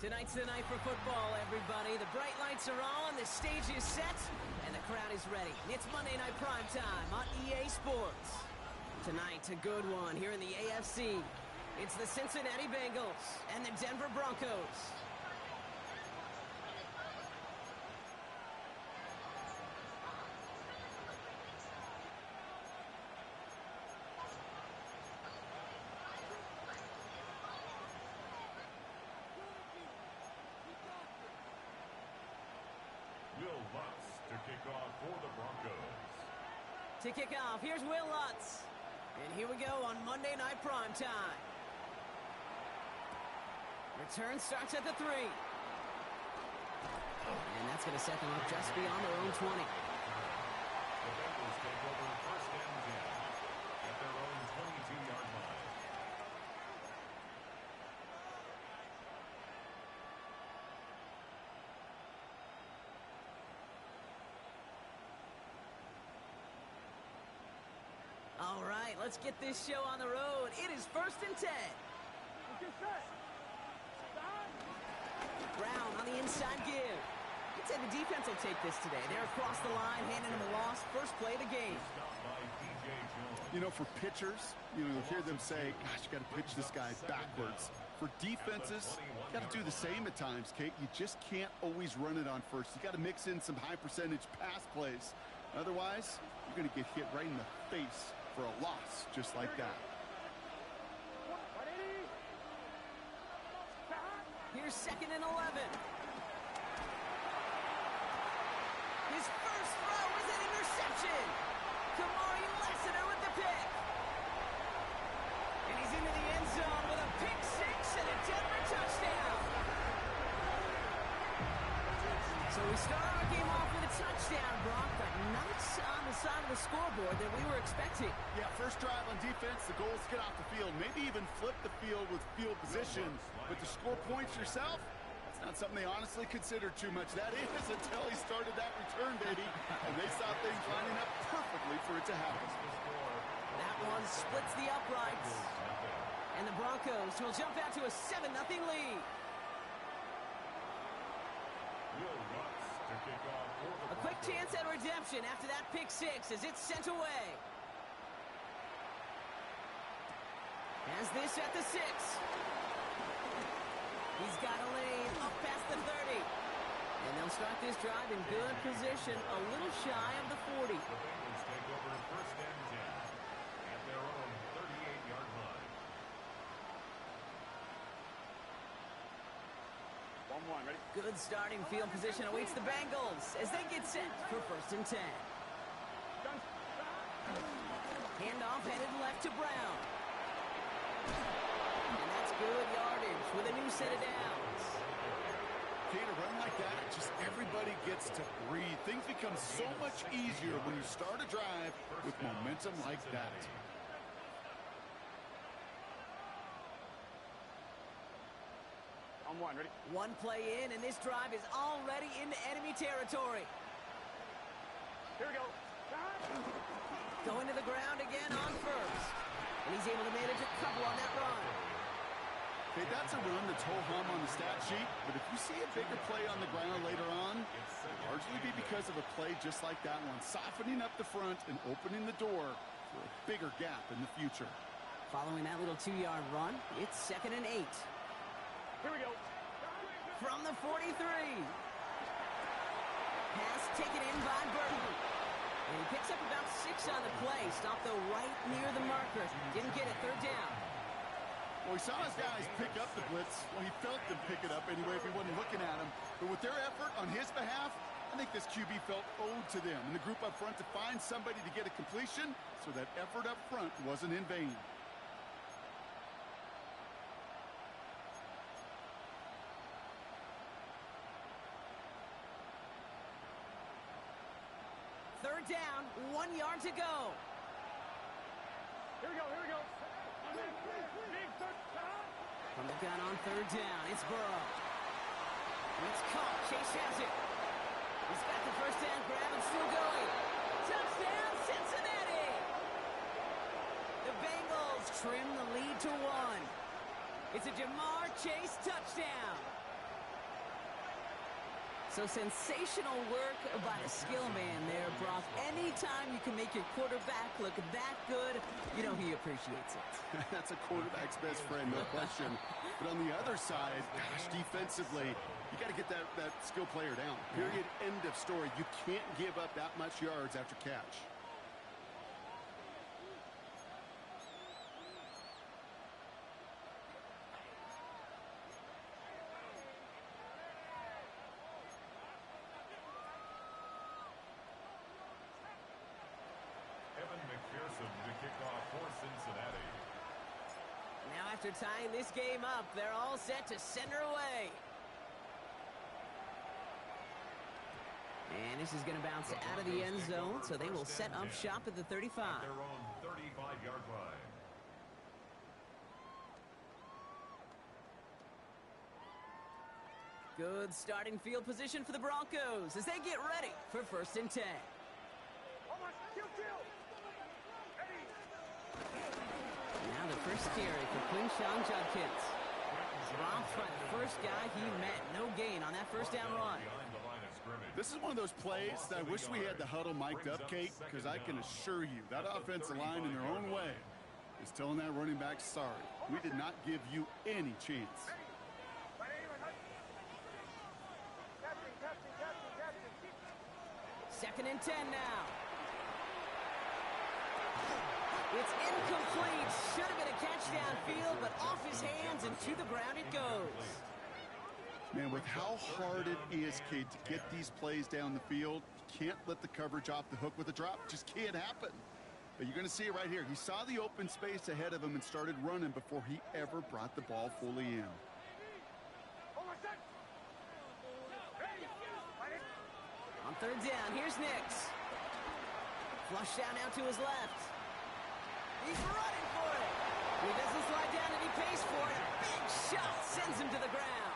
Tonight's the night for football, everybody. The bright lights are on, the stage is set, and the crowd is ready. It's Monday Night Primetime on EA Sports. Tonight, a good one here in the AFC. It's the Cincinnati Bengals and the Denver Broncos. Will Lutz to kick off for the Broncos. To kick off, here's Will Lutz. And here we go on Monday Night Primetime. Return starts at the 3. And that's going to set them up just beyond their own 20. The Bengals take over first and 10 at their own 22-yard line. All right, let's get this show on the road. It is first and 10. Brown on the inside give. I'd say the defense will take this today. They're across the line, handing him a loss. First play of the game. You know, for pitchers, you'll hear them say, gosh, you got to pitch this guy backwards. For defenses, you got to do the same at times, Kate. You just can't always run it on first. You got to mix in some high percentage pass plays. Otherwise, you're going to get hit right in the face for a loss just like that. Here's second and 11. His first throw is an interception. Kamari Lessiter with the pick. And he's into the end zone with a pick six and a Denver touchdown. So we start our game off with a touchdown, Brock, but not on the side of the scoreboard that we were expecting. Yeah, first drive on defense, the goal is to get off the field, maybe even flip the field with field position. But to score points yourself, that's not something they honestly considered too much. That is until he started that return, baby. And they saw things lining up perfectly for it to happen. That one splits the uprights. And the Broncos will jump out to a 7-0 lead. A quick chance at redemption after that pick six as it's sent away. Has this at the 6. He's got a lane up past the 30. And they'll start this drive in good position, a little shy of the 40. The Bengals take over first and 10 at their own 38-yard line. 1-1, ready? Good starting field position awaits the Bengals as they get set for first and 10. Handoff headed left to Brown. And that's good yardage with a new set of downs. Okay, to run like that, just everybody gets to breathe. Things become so much easier when you start a drive with momentum like that. On 1, ready? One play in, and this drive is already into enemy territory. Here we go. Going to the ground again on first. And he's able to manage a couple on that run. Okay, that's a run that's ho-hum on the stat sheet, but if you see a bigger play on the ground later on, it'll largely be because of a play just like that one, softening up the front and opening the door for a bigger gap in the future. Following that little 2-yard run, it's second and 8. Here we go. From the 43. Pass taken in by Burton. And he picks up about 6 on the play. Stopped though right near the marker. Didn't get it, third down. Well, he saw his guys pick up the blitz. Well, he felt them pick it up anyway if he wasn't looking at him. But with their effort on his behalf, I think this QB felt owed to them and the group up front to find somebody to get a completion, so that effort up front wasn't in vain. Third down, 1 yard to go. Here we go, here we go. From the gun on third down, it's Burrow. It's caught, Chase has it. He's got the first down grab and still going. Touchdown, Cincinnati! The Bengals trim the lead to 1. It's a Jamar Chase touchdown. So sensational work by the skill man there, Brock. Anytime you can make your quarterback look that good, you know he appreciates it. That's a quarterback's best friend, no question. But on the other side, gosh, defensively, you got to get that skill player down. Period, end of story. You can't give up that much yards after catch. To kick off for Cincinnati. Now after tying this game up, they're all set to send her away. And this is going to bounce out of the end zone, so they will set up shop at the 35. At their own 35-yard line. Good starting field position for the Broncos as they get ready for 1st and 10. Now the first carry for Quinshawn Judkins. Dropped by the first guy he met. No gain on that first down run. This is one of those plays that I wish we had the huddle mic'd up, Kate, because I can assure you that offensive line in their own way is telling that running back, sorry, we did not give you any chance. 2nd and 10 now. It's incomplete. Should have been a catch downfield, but off his hands and to the ground it goes. Man, with how hard it is, Kate, to get these plays down the field, you can't let the coverage off the hook with a drop. Just can't happen. But you're going to see it right here. He saw the open space ahead of him and started running before he ever brought the ball fully in. On 3rd down, here's Nix. Flush down now to his left. He's running for it. He doesn't slide down and he pays for it. Big shot sends him to the ground.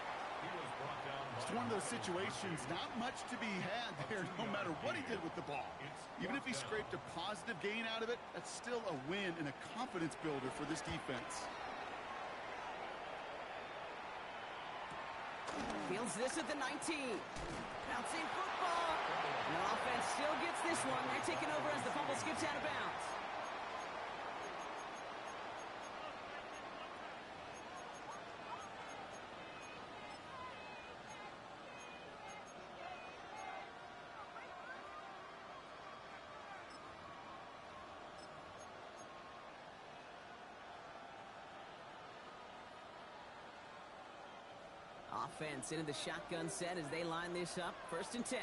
It's one of those situations, not much to be had there, no matter what he did with the ball. Even if he scraped a positive gain out of it, that's still a win and a confidence builder for this defense. Fields this at the 19. Bouncing football. The offense still gets this one. They're taking over as the fumble skips out of bounds. Offense into the shotgun set as they line this up. 1st and 10.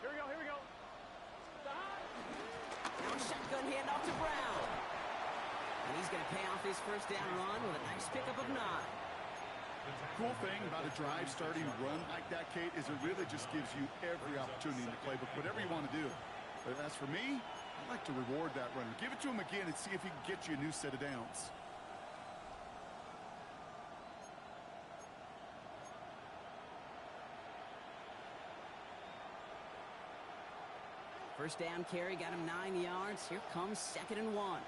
Here we go. Now shotgun handoff to Brown. And he's going to pay off his first down run with a nice pickup of 9. Cool thing about a drive starting run like that, Kate, is it really just gives you every opportunity in the playbook, whatever you want to do. But as for me, I like to reward that runner. Give it to him again and see if he can get you a new set of downs. First down carry got him 9 yards. Here comes 2nd and 1.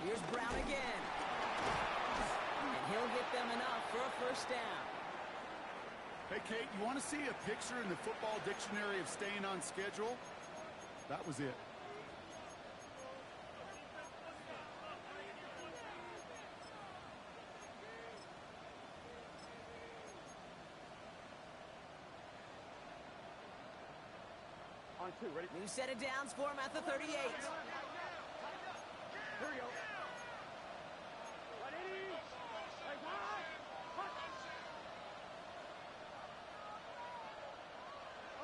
Here's Brown again. And he'll get them enough for a first down. Hey, Kate, you want to see a picture in the football dictionary of staying on schedule? That was it. On 2, ready? New set of downs for him at the 38. Here we go.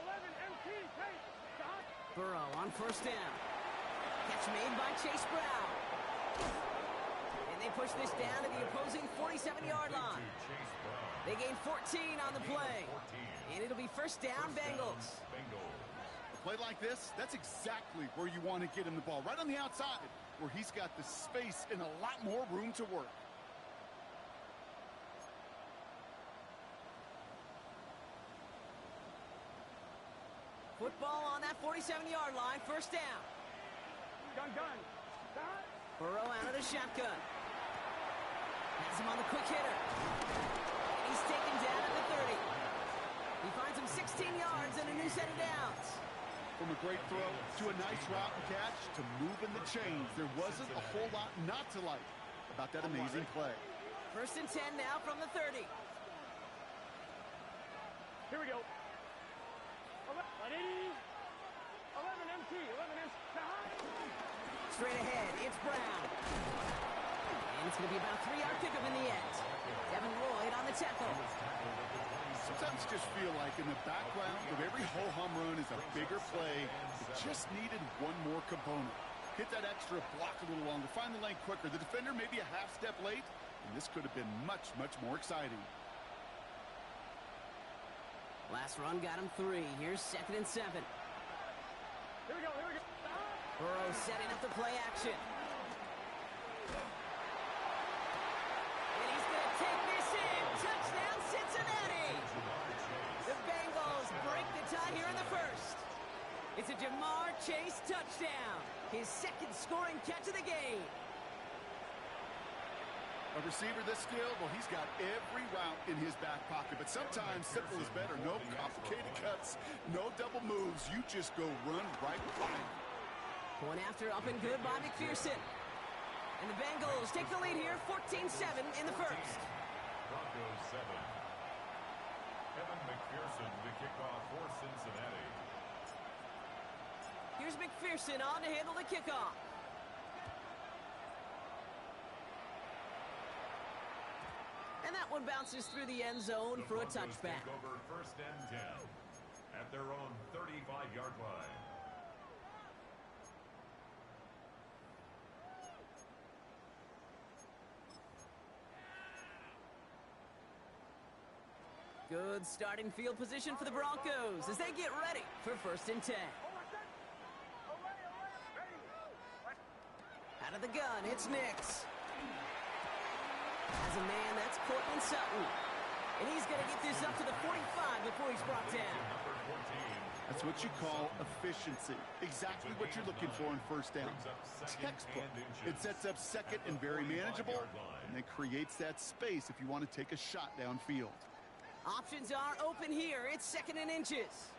11 MT, take. Stop. Burrow on 1st down. Catch made by Chase Brown. And they push this down to the opposing 47-yard line. They gain 14 on the play. And it'll be 1st down, Bengals. A play like this, that's exactly where you want to get him the ball. Right on the outside, where he's got the space and a lot more room to work. Football on that 47-yard line, 1st down. Gun. Stop. Burrow out of the shotgun. Has him on the quick hitter. And He's taken down at the 30. He finds him 16 yards and a new set of downs. From a great throw to a nice route and catch to moving the chains, there wasn't a whole lot not to like about that amazing play. 1st and 10 now from the 30. Here we go. 11 MT, 11 MT. Straight ahead, it's Brown. And it's going to be about a 3-yard pickup in the end. Devin Lloyd on the tackle. Sometimes you just feel like in the background of every ho-hum run is a bigger play. It just needed one more component. Hit that extra block a little longer. Find the lane quicker. The defender maybe a half step late, and this could have been much, much more exciting. Last run got him 3. Here's 2nd and 7. Here we go, here we go. Burrow setting up the play action. And he's going to take this in. Touchdown, Cincinnati. The Bengals break the tie here in the 1st. It's a Jamar Chase touchdown. His 2nd scoring catch of the game. A receiver this skilled, well, he's got every route in his back pocket. But sometimes simple is better. No complicated cuts, no double moves. You just go run right by. Point after up and good by McPherson. And the Bengals take the lead here, 14-7 in the 1st. Broncos 7. Evan McPherson to kick off for Cincinnati. Here's McPherson on to handle the kickoff. And that one bounces through the end zone for a touchback. Take over 1st and 10 at their own 35-yard line. Good starting field position for the Broncos as they get ready for 1st and 10. Out of the gun, it's Nix. As a man, that's Cortland Sutton. And he's going to get this up to the 45 before he's brought down. That's what you call efficiency. Exactly what you're looking for in 1st down. Textbook. It sets up 2nd and very manageable, and then creates that space if you want to take a shot downfield. Options are open here. It's 2nd and inches.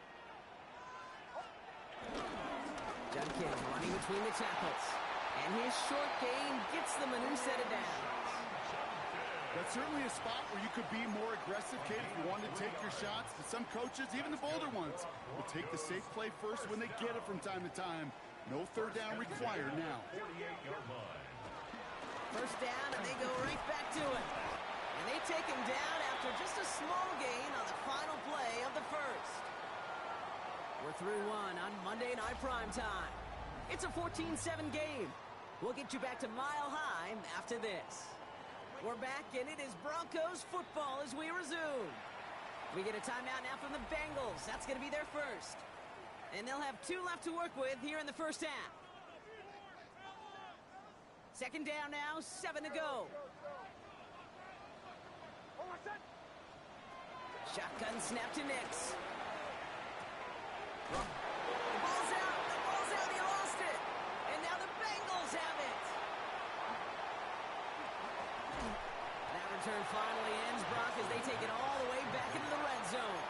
Judkins running between the tackles. And his short gain gets them a new set of downs. That's certainly a spot where you could be more aggressive, Kate, if you want to take your shots. But some coaches, even the bolder ones, will take the safe play first when they get it from time to time. No 3rd down required now. 48-yard line. 1st down, and they go right back to it. And they take him down after just a small gain on the final play of the 1st. We're through 1 on Monday Night Primetime. It's a 14-7 game. We'll get you back to Mile High after this. We're back, and it is Broncos football as we resume. We get a timeout now from the Bengals. That's going to be their 1st. And they'll have 2 left to work with here in the 1st half. 2nd down now, 7 to go. Shotgun snap to Nix. The ball's out. The ball's out. He lost it. And now the Bengals have it. That return finally ends, Brock, as they take it all the way back into the red zone.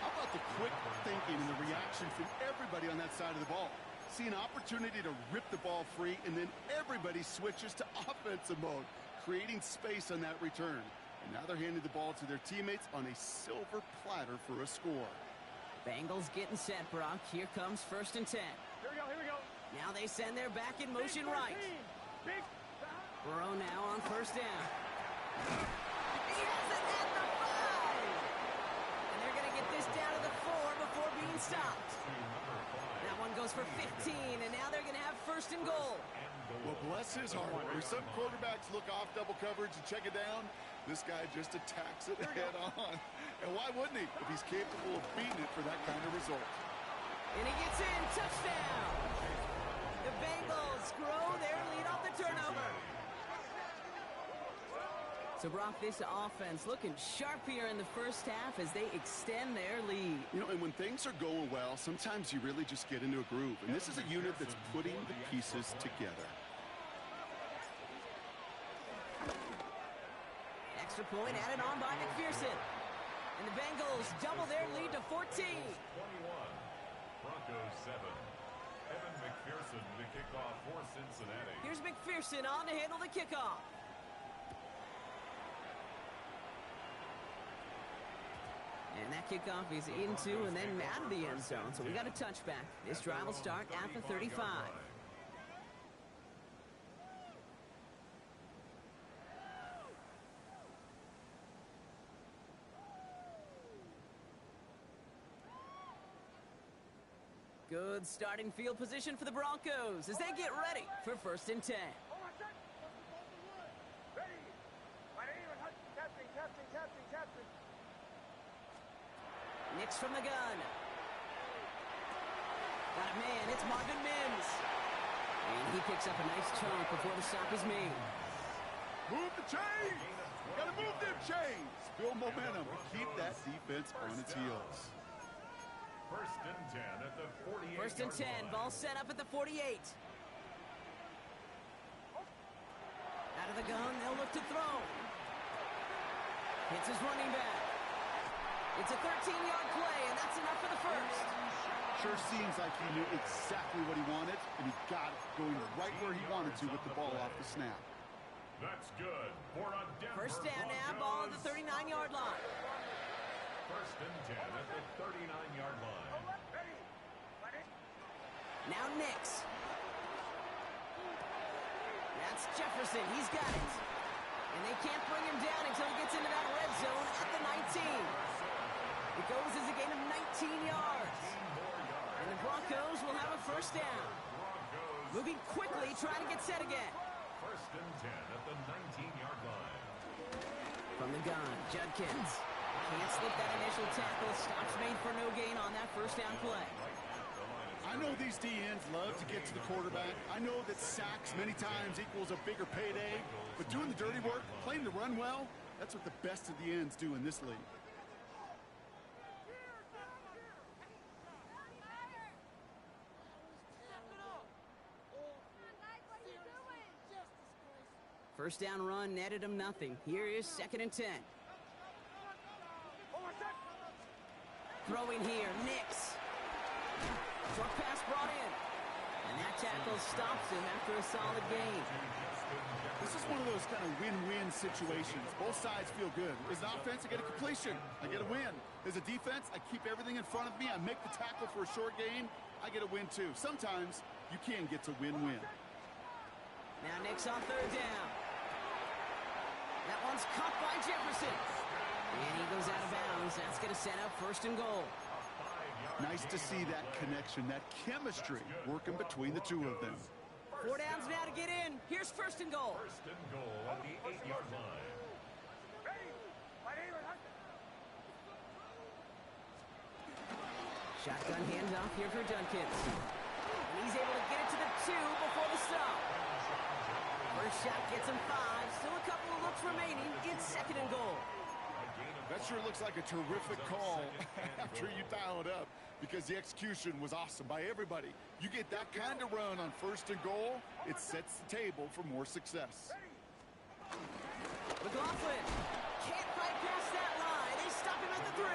How about the quick thinking and the reaction from everybody on that side of the ball? See an opportunity to rip the ball free, and then everybody switches to offensive mode, creating space on that return. And now they're handing the ball to their teammates on a silver platter for a score. Bengals getting set, Brock. Here comes 1st and 10. Here we go, here we go. Now they send their back in motion right. Big. Burrow now on 1st down. He has it at the 5. And they're going to get this down to the 4 before being stopped. That one goes for 15, and now they're going to have 1st and goal. Well, bless his heart. Where some quarterbacks look off double coverage and check it down, this guy just attacks it head on. And why wouldn't he if he's capable of beating it for that kind of result? And he gets in. Touchdown. The Bengals grow their lead off the turnover. So, Brock, this offense looking sharp here in the 1st half as they extend their lead. You know, and when things are going well, sometimes you really just get into a groove. And this is a unit that's putting the pieces together. Extra point added on by McPherson. And the Bengals double their lead to 14. 21. Broncos 7. Evan McPherson to kick off for Cincinnati. Here's McPherson on to handle the kickoff. And that kickoff is into and then out of the end zone. So we got a touchback. This drive will start at the 35. Good starting field position for the Broncos as they get ready for 1st and 10. Nix from the gun. Got a man, it's Marvin Mims. And he picks up a nice chunk before the stop is made. Move the chains! Gotta move them chains! Build momentum. Keep that defense on its heels. 1st and 10 at the 48. 1st and 10, ball set up at the 48. Out of the gun, they'll look to throw. Hits his running back. It's a 13-yard play, and that's enough for the first. Sure seems like he knew exactly what he wanted, and he got it going right where he wanted to with the ball off the snap. That's good for a Denver First down now, ball at the 39-yard line. 1st and 10 at the 39-yard line. Now Nix. That's Jefferson. He's got it. And they can't bring him down until he gets into that red zone at the 19. It goes as a gain of 19 yards. And the Broncos will have a first down. Moving quickly, trying to get set again. 1st and 10 at the 19-yard line. From the gun, Judkins. Can't slip that initial tackle. Stops made for no gain on that first down play. I know these DNs love to get to the quarterback. I know that sacks many times equals a bigger payday. But doing the dirty work, playing the run well, that's what the best of the ends do in this league. First down run netted him nothing. Here is 2nd and 10. Throwing here, Nix. Short pass brought in. And that tackle stops him after a solid gain. This is one of those kind of win-win situations. Both sides feel good. As an offense, I get a completion. I get a win. As a defense, I keep everything in front of me. I make the tackle for a short gain. I get a win, too. Sometimes you can get to win-win. Now Nix on 3rd down. That one's caught by Jefferson. And he goes out of bounds. That's going to set up 1st and goal. Nice to see that connection, that chemistry working between the two of them. 4 downs now to get in. Here's 1st and goal. 1st and goal at the 8-yard line. Shotgun handoff here for Judkins. And he's able to get it to the 2 before the stop. First shot gets him 5. Still a couple of looks remaining. It's 2nd and goal. That sure looks like a terrific call after you dial it up, because the execution was awesome by everybody. You get that kind of run on 1st and goal, it sets the table for more success. McLaughlin can't fight past that line. They stop him at the 3.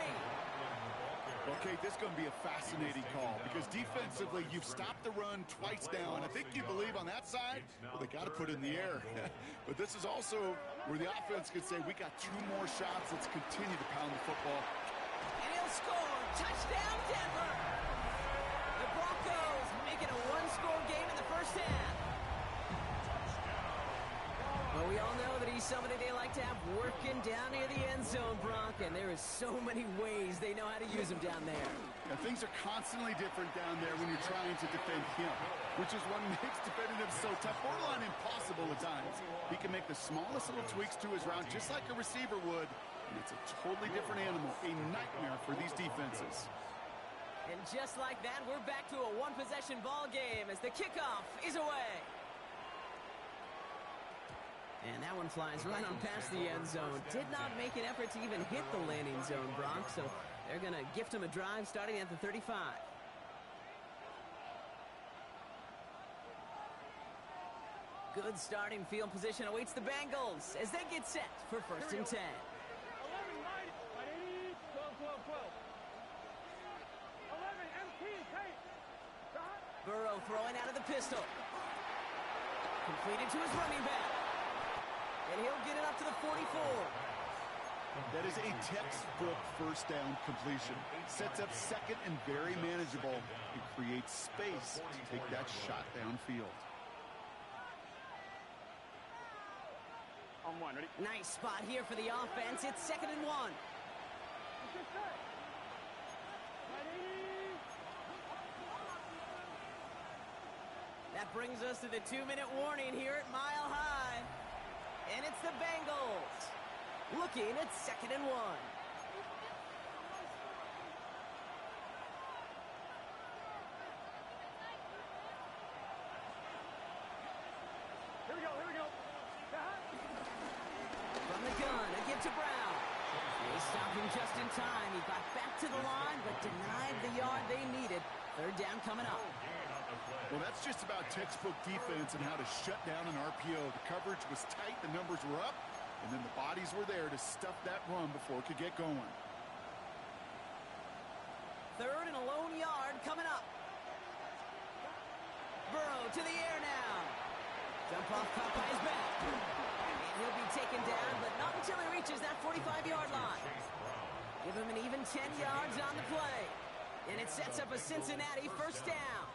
Okay, this is going to be a fascinating call, because defensively, you've stopped the run twice now, and I think you believe on that side, well, they got to put it in the air. But this is also where the offense could say, we got 2 more shots, let's continue to pound the football. And he'll score. Touchdown, Denver. The Broncos making a 1-score game in the first half. Well, we all know that he's somebody they like to have working down near the end zone, Bronk, and there is so many ways they know how to use him down there. Now, things are constantly different down there when you're trying to defend him, which is what makes defending him so tough, borderline impossible at times. He can make the smallest little tweaks to his route, just like a receiver would, and it's a totally different animal, a nightmare for these defenses. And just like that, we're back to a 1-possession ball game as the kickoff is away. And that one flies right on past the end zone. Did not make an effort to even hit the landing zone, Bronx. So they're going to gift him a drive starting at the 35. Good starting field position awaits the Bengals as they get set for 1st and 10. 11, 12, 12, 12. 11, MT, hey. Burrow throwing out of the pistol. Completed to his running back. And he'll get it up to the 44. That is a textbook first down completion. Sets up second and very manageable and creates space to take that shot downfield. On one, ready? Nice spot here for the offense. It's 2nd and 1. That brings us to the 2-minute warning here at Mile High. And it's the Bengals looking at 2nd and 1. Here we go, here we go. From the gun, a give to Brown. They stopped him just in time. He got back to the line, but denied the yard they needed. 3rd down coming up. Well, that's just about textbook defense and how to shut down an RPO. The coverage was tight, the numbers were up, and then the bodies were there to stuff that run before it could get going. 3rd and a lone yard coming up. Burrow to the air now. Jump off caught by his back. And he'll be taken down, but not until he reaches that 45-yard line. Give him an even 10 yards on the play. And it sets up a Cincinnati 1st down.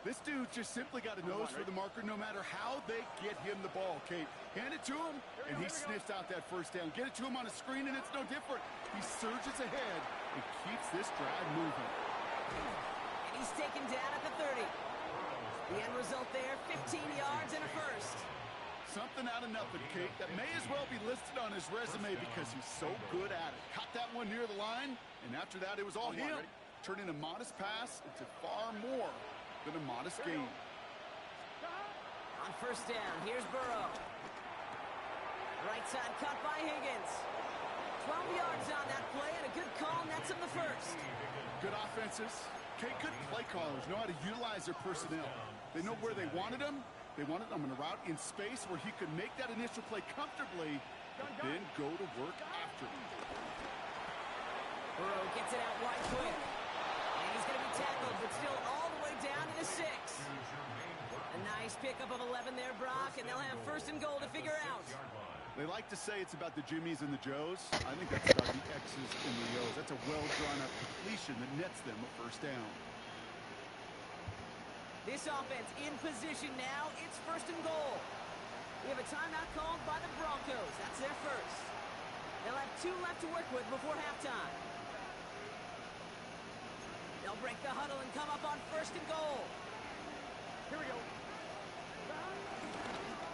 This dude just simply got a nose for the marker no matter how they get him the ball, Kate. Hand it to him, and he sniffs out that 1st down. Get it to him on a screen, and it's no different. He surges ahead and keeps this drive moving. And he's taken down at the 30. The end result there, 15 yards and a 1st. Something out of nothing, Kate. That may as well be listed on his resume because he's so good at it. Caught that one near the line, and after that, it was all him. Turning a modest pass into far more than a modest gain. On 1st down, here's Burrow. Right side cut by Higgins. 12 yards on that play, and a good call nets him the 1st. Good offenses. Kate, good play callers know how to utilize their personnel. They know where they wanted them. They wanted them on a route in space where he could make that initial play comfortably, but then go to work after him. Burrow gets it out wide quick. And he's going to be tackled, but still all the way down to the 6. A nice pickup of 11 there, Brock, and they'll have 1st and goal to figure out. They like to say it's about the Jimmies and the Joes. I think that's about the X's and the O's. That's a well-drawn-up completion that nets them a 1st down. This offense in position now. It's 1st and goal. We have a timeout called by the Broncos. That's their 1st. They'll have 2 left to work with before halftime. They'll break the huddle and come up on 1st and goal. Here we go.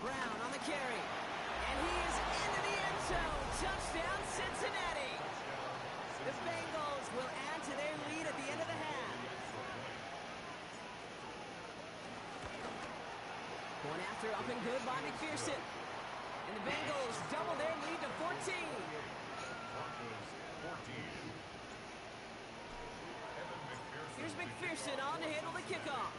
Brown on the carry. And he is into the end zone. Touchdown, Cincinnati. The Bengals will add to their lead at the end of the half. Going after up and good by McPherson. And the Bengals double their lead to 14. Here's McPherson on to handle the kickoff.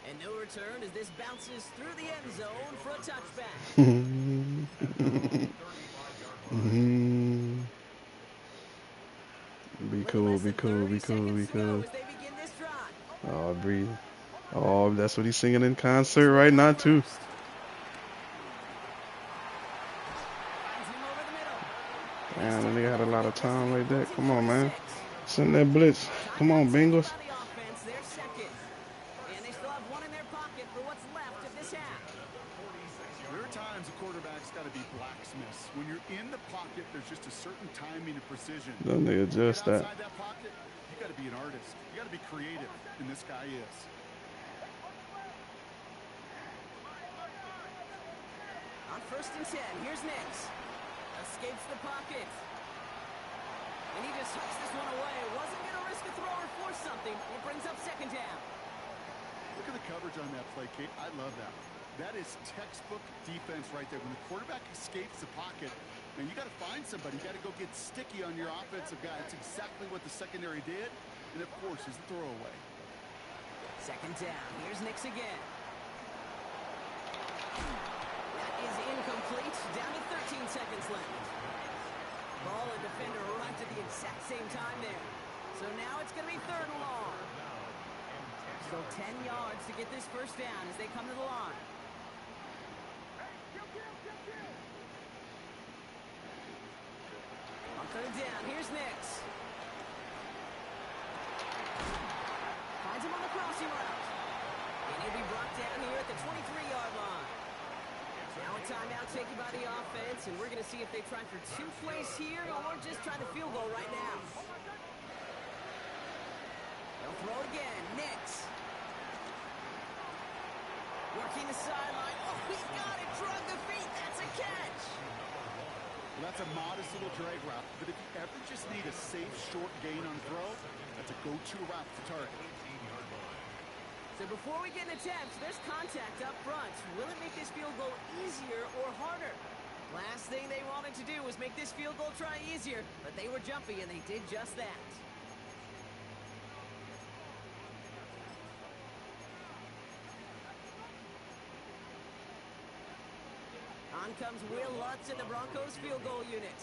And no return as this bounces through the end zone for a touchback. Be cool, be cool, be cool, be cool. Oh, breathe. Oh, that's what he's singing in concert right now, too. Damn, that nigga had a lot of time like that. Come on, man. Send that blitz. Come on, Bengals. When you're in the pocket, there's just a certain timing and precision. Don't they adjust that? Outside that pocket, you got to be an artist. You got to be creative, and this guy is. On 1st and 10, here's Nix. Escapes the pocket. And he just hooks this one away. Wasn't going to risk a throw or force something. It brings up 2nd down. Look at the coverage on that play, Kate. I love that. That is textbook defense right there. When the quarterback escapes the pocket, and you got to find somebody. You got to go get sticky on your offensive guy. That's exactly what the secondary did, and it forces the throwaway. Second down. Here's Nix again. That is incomplete. Down to 13 seconds left. Ball and defender arrived at the exact same time there. So now it's going to be third and long. Still 10 yards to get this first down as they come to the line. On third down, here's Nix. Finds him on the crossing route. And he'll be brought down here at the 23-yard line. Now a timeout taken by the offense, and we're going to see if they try for 2 plays here or just try the field goal right now. They'll throw it again. Nix. Working the sideline. Oh, he's got it. Drug the feet. That's a catch. Well, that's a modest little drag route, but if you ever just need a safe, short gain on throw, that's a go-to route to target. So before we get an attempt, there's contact up front. Will it make this field goal easier or harder? Last thing they wanted to do was make this field goal try easier, but they were jumpy, and they did just that. On comes Will Lutz in the Broncos field goal unit.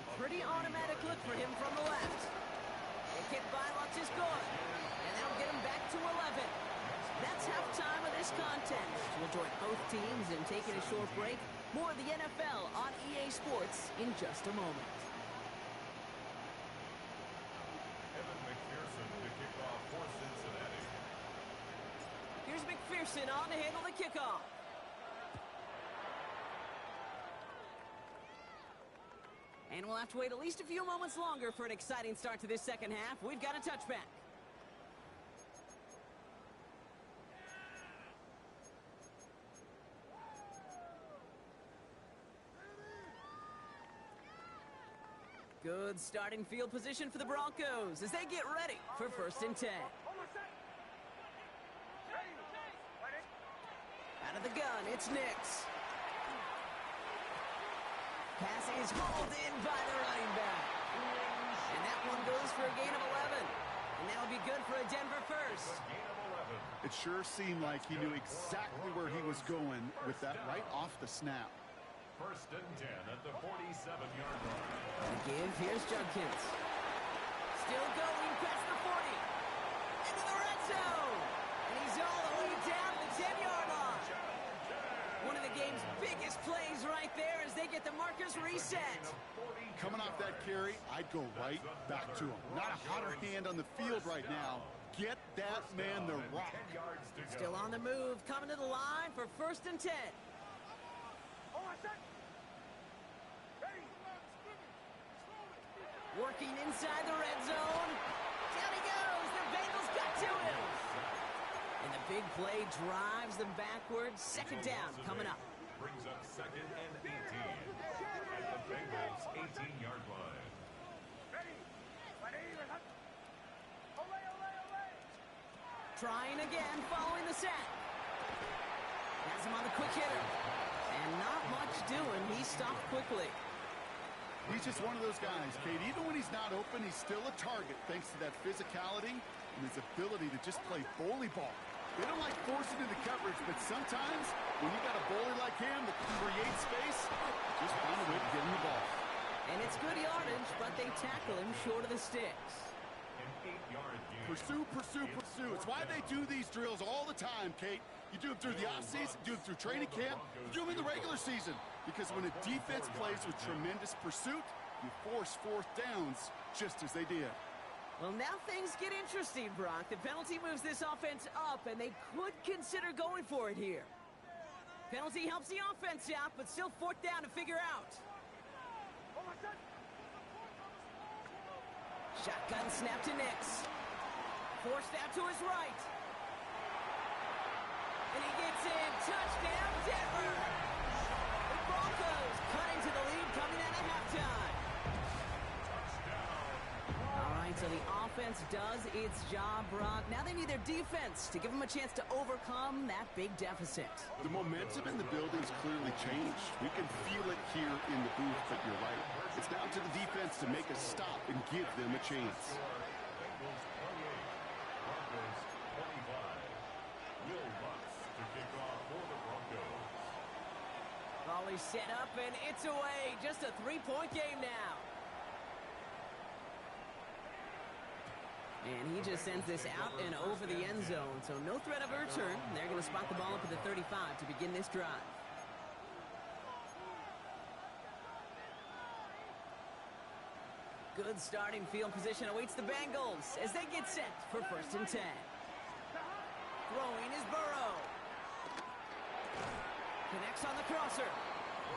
A pretty automatic look for him from the left. A kick by Lutz is good, and that'll get him back to 11. That's halftime of this contest. We'll join both teams in taking a short break. More of the NFL on EA Sports in just a moment. Evan McPherson to kick off for Cincinnati. Here's McPherson on to handle the kickoff. And we'll have to wait at least a few moments longer for an exciting start to this second half. We've got a touchback. Good starting field position for the Broncos as they get ready for 1st and 10. Out of the gun, it's Nix. Pass is hauled in by the running back. And that one goes for a gain of 11. And that'll be good for a Denver first. It sure seemed like he knew exactly where he was going with that right off the snap. 1st and 10 at the 47-yard line. The give, here's Judkins. Still going past the 40. Into the red zone. And he's all the way down to the 10-yard line. One of the game's biggest plays right there as they get the markers reset. Coming off that carry, I'd go right back to him. Not a hotter hand on the field right now. Get that man the rock. Still on the move, coming to the line for 1st and 10. Working inside the red zone. Down he goes. The Bengals got to him. And the big play drives them backwards. 2nd down coming up. Brings up 2nd and 18 at the Bengals 18-yard line. Trying again following the sack. Has him on the quick hitter. And not much doing. He stopped quickly. He's just one of those guys, Kate. Even when he's not open, he's still a target thanks to that physicality and his ability to just play bully ball. They don't like forcing into coverage, but sometimes when you got a bully like him that can create space, just find a way to get him the ball. And it's good yardage, but they tackle him short of the sticks. An 8-yard gain. Pursue, pursue, pursue. It's why they do these drills all the time, Kate. You do them through the offseason, do them through training camp, you do them in the regular season. Because when a defense plays with tremendous pursuit, you force 4th downs just as they did. Well, now things get interesting, Brock. The penalty moves this offense up, and they could consider going for it here. Penalty helps the offense out, but still 4th down to figure out. Shotgun snap to Nix. Forced out to his right. And he gets in. Touchdown, Denver. The Broncos cutting to the lead coming out of halftime. All right, so the offense does its job, Brock. Now they need their defense to give them a chance to overcome that big deficit. The momentum in the building's clearly changed. We can feel it here in the booth, but you're right. It's down to the defense to make a stop and give them a chance. Bengals 28, Broncos 25. He's set up, and it's away. Just a 3-point game now. And he just sends this out and over the end zone, so no threat of a return. They're going to spot the ball up at the 35 to begin this drive. Good starting field position awaits the Bengals as they get set for 1st and 10. Throwing is Burrow. Connects on the crosser.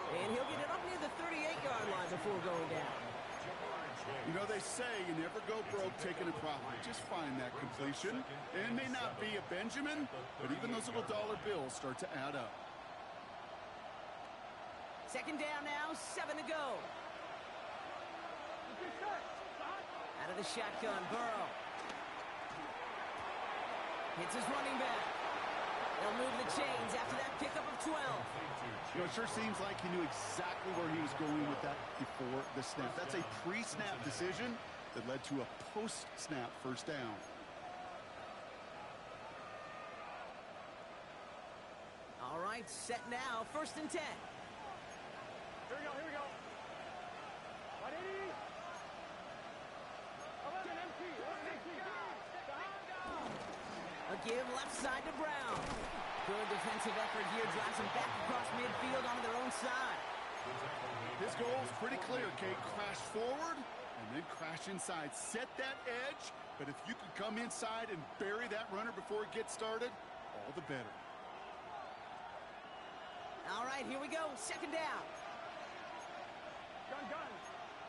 And he'll get it up near the 38-yard line before going down. You know, they say you never go broke taking a profit. Just find that completion. It may not be a Benjamin, but even those little dollar bills start to add up. 2nd down now, 7 to go. Out of the shotgun, Burrow. Hits his running back. They'll move the chains after that pickup of 12. You know, it sure seems like he knew exactly where he was going with that before the snap. That's a pre-snap decision that led to a post-snap 1st down. All right, set now, 1st and 10. Here we go, here we go. 180. 11 empty, 11 empty. A give left side to Brown. Good defensive effort here, drives them back across midfield onto their own side. His goal is pretty clear, Kate. Crash forward and then crash inside. Set that edge, but if you can come inside and bury that runner before it gets started, all the better. All right, here we go, 2nd down. Gun.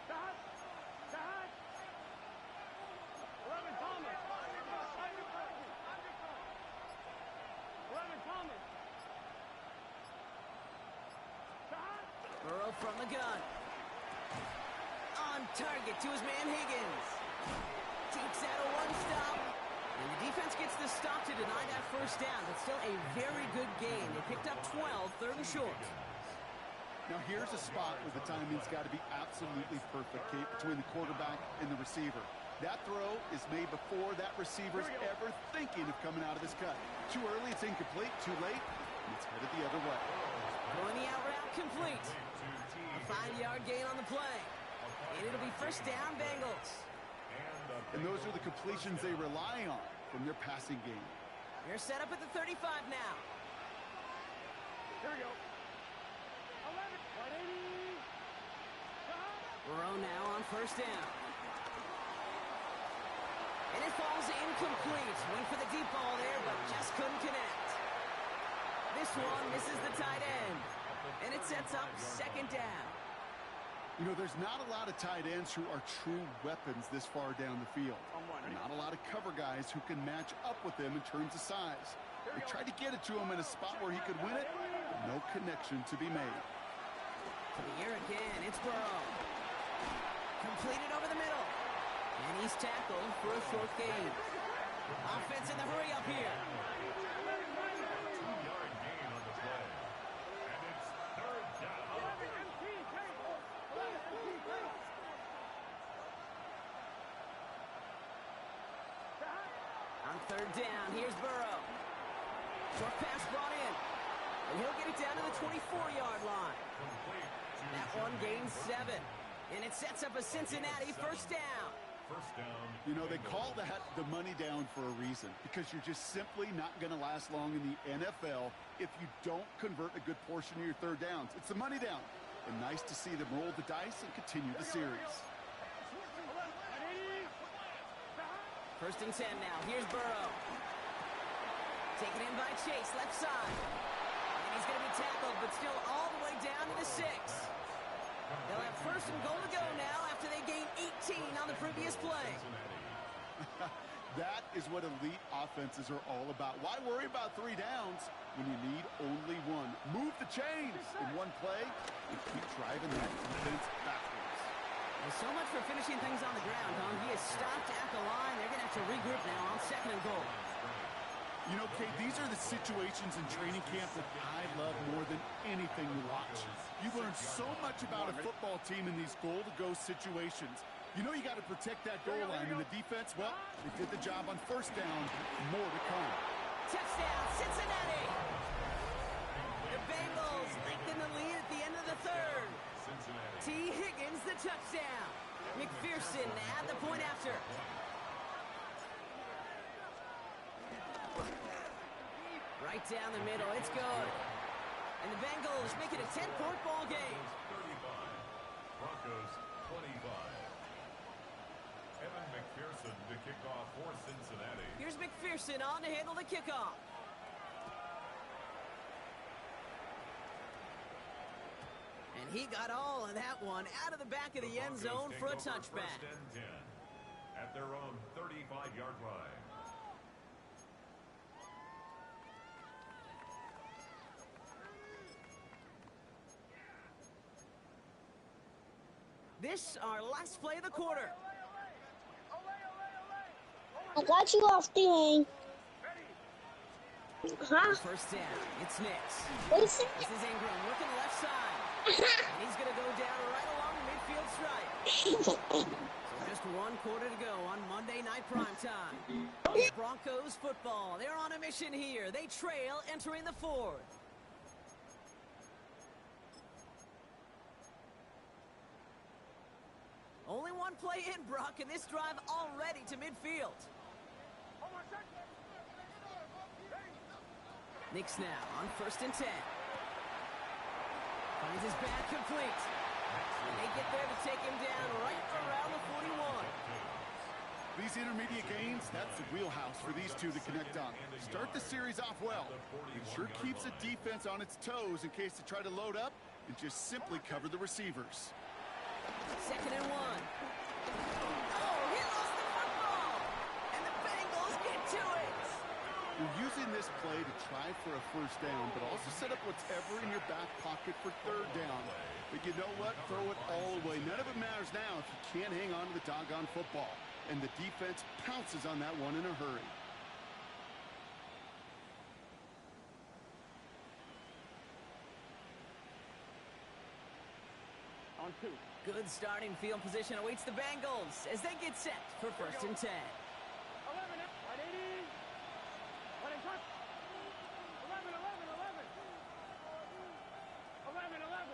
Stop. 11 Thomas. 11 Thomas. Stop. Burrow from the gun. On target to his man Higgins. Takes out a one-stop. And the defense gets the stop to deny that 1st down. But still a very good game. They picked up 12, 3rd and short. Now here's a spot where the timing's got to be absolutely perfect, Kate, between the quarterback and the receiver. That throw is made before that receiver's ever thinking of coming out of his cut. Too early, it's incomplete. Too late, it's headed the other way. Throwing the out route complete. A 5-yard gain on the play. And it'll be 1st down, Bengals. And those are the completions they rely on from their passing game. They're set up at the 35 now. Here we go. 11. 180. Burrow now on 1st down. And it falls incomplete. Went for the deep ball there, but just couldn't connect. This one misses the tight end. And it sets up 2nd down. You know, there's not a lot of tight ends who are true weapons this far down the field. Not a lot of cover guys who can match up with them in terms of size. They tried to get it to him in a spot where he could win it, but no connection to be made. To the air again, it's Burrow. Completed over the middle. And he's tackled for a short gain. Offense in the hurry up here. 2-yard gain on the play. And it's 3rd down. On 3rd down, here's Burrow. Short pass brought in. And he'll get it down to the 24-yard line. That one gains 7. And it sets up a Cincinnati 1st down. You know, they call that the money down for a reason, because you're just simply not going to last long in the NFL if you don't convert a good portion of your 3rd downs. It's the money down. And nice to see them roll the dice and continue the series. 1st and 10 now. Here's Burrow. Taken in by Chase, left side. And he's going to be tackled, but still all the way down to the 6. They'll have 1st and goal to go now after they gain 18 on the previous play. That is what elite offenses are all about. Why worry about 3 downs when you need only 1? Move the chains in one play and keep driving that defense backwards. Well, so much for finishing things on the ground, huh? He is stopped at the line. They're going to have to regroup now on 2nd and goal. You know, Kate, these are the situations in training camp that I love more than anything to watch. You learn so much about a football team in these goal-to-go situations. You know you got to protect that goal line, and the defense, well, they did the job on 1st down. More to come. Touchdown, Cincinnati! The Bengals lengthen the lead at the end of T. Higgins, the touchdown. McPherson at the point after. Right down the middle, it's good. And the Bengals make it a 10-point ball game. 35. Broncos 25. Evan McPherson to kick off for Cincinnati. Here's McPherson on to handle the kickoff. And he got all of that one out of the back of the end zone for a touchback. First and 10 at their own 35-yard line. This our last play of the quarter. I got you off the lane. Huh? First down, it's Nix. What is it? This is Ingram working the left side. And he's going to go down right along the midfield stripe. So just one quarter to go on Monday Night Primetime. It's Broncos football. They're on a mission here. They trail entering the fourth. Only one play in, Brock, and this drive already to midfield. Nix now on 1st and 10. Finds his back complete. And they get there to take him down right around the 41. These intermediate gains, that's the wheelhouse for these two to connect on. Start the series off well. It sure keeps the defense on its toes in case they try to load up and just simply cover the receivers. 2nd and 1. Oh, he lost the football! And the Bengals get to it! You're using this play to try for a first down, but also set up whatever in your back pocket for 3rd down. But you know what? Throw it all away. None of it matters now if you can't hang on to the doggone football. And the defense pounces on that one in a hurry. On 2. Good starting field position awaits the Bengals as they get set for 1st and 10. 11, 180. 1 and touch. 11, 11, 11. 11, 11.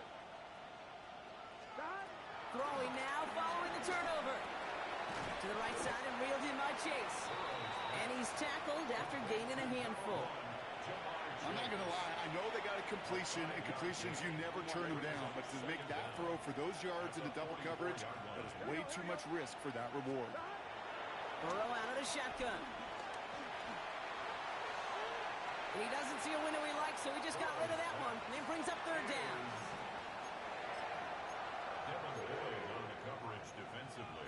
Stop. Throwing now following the turnover. To the right side and reeled in by Chase. And he's tackled after gaining a handful. I'm not going to lie. I know they got a completion, and completions, you never turn them down. But to make that throw for those yards in the double coverage, that is way too much risk for that reward. Burrow out of the shotgun. And he doesn't see a window he likes, so he just got rid of that one. And then brings up 3rd down. Devin Lloyd on the coverage defensively.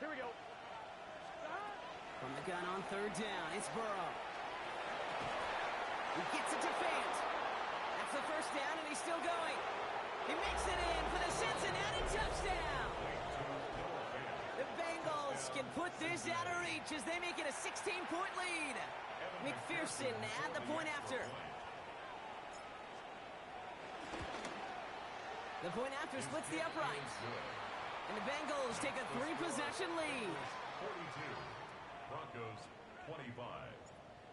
Here we go. From the gun on 3rd down, it's Burrow. He gets it to Fant. That's the 1st down, and he's still going. He makes it in for the Cincinnati touchdown. The Bengals can put this out of reach as they make it a 16-point lead. McPherson at the point after. The point after splits the uprights. And the Bengals take a 3-possession lead. 42. Broncos 25.